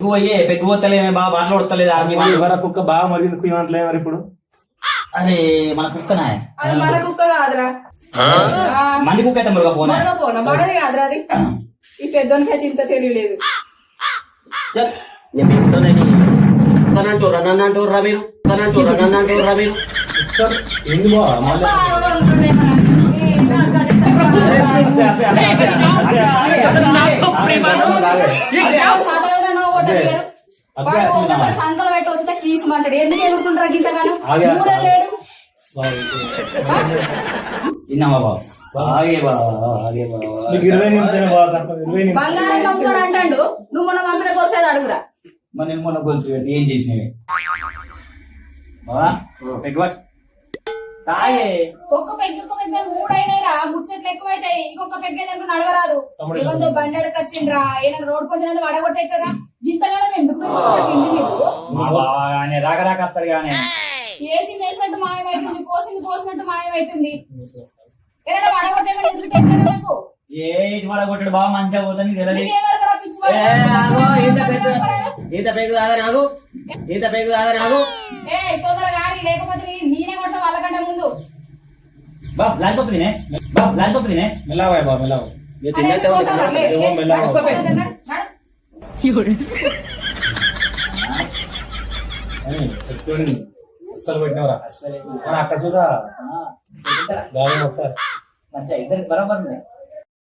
పోయే పెగ్గిపోతలేమే బాగా మాట్లాడతలేదు ఆమె ఎవర కుక్క బాగా మరిగింది కుయ్యమంటలే మరి ఇప్పుడు. అరే మన కుక్కనా అది మన కుక్క కాదురా, మంది కుక్క అయితే మురుగా పోనా పోనా మనది కాదురా అది. ఈ పెద్దోనికి అయితే ఇంత తెలియలేదు. తనంటూరా నన్ను అంటూర్రా మీరు, తనంటూరా నన్ను అంటూర్రా మీరు. ఏంది బా మళ్ళీ సంకలు పెట్టి వచ్చితే కీసుమంటాడు. ఎందుకు ఎదుర్కొంటారా గింతగాను లేడు. విన్నావా బాబు ఆగే బాబా ఆగే బాబా నీకు 20 నిమిషాలు బాగా తప్ప 20 నిమిషాలు బంగారం పంపుకొని అంటాడు. నువ్వు మొన్న పంపిన కోసేది అడుగురా. మరి నేను మొన్న గొలుసు పెట్టి ఏం చేసినవి బాబా పెగ్గుబట్ తాగే ఒక్క పెగ్గు మూడైనాయిరా. ముచ్చట్లు ఎక్కువైతాయి. ఇంకొక పెగ్గు అంటే నడవరాదు. ఏమందో బండి అడకొచ్చిండ్రా, ఏదైనా రోడ్ కొంచెం వడగొట్టేస్తారా. ఇంతగానో ఎందుకు తిండి మీకు మా బావా కానీ రాక రాక వస్తాడు కానీ వేసింది వేసినట్టు మాయమైతుంది, పోసింది పోసినట్టు మాయమైతుంది. ఏదైనా వడగొట్టే ఎందుకు తెచ్చారు నాకు? ఏ కొట్టాడు బాగా మంచిగా పోతుంది తెలియదు. ఇంత పెగు కాదా నాకు, ఇంత పెగు కాదా నాకు. తొందరగా ఆడి, లేకపోతే నేనే కొడతా వాళ్ళకంటే ముందు. బాబు లాలిపప్పు తినే, బాబు లాలిపప్పు తినే. మెల్లగా బా మెల్లగా అస్సలు పెట్టినవరా అక్కడ చూదా మంచిగా ఇద్దరికి బరాబర్ ఉన్నాయి.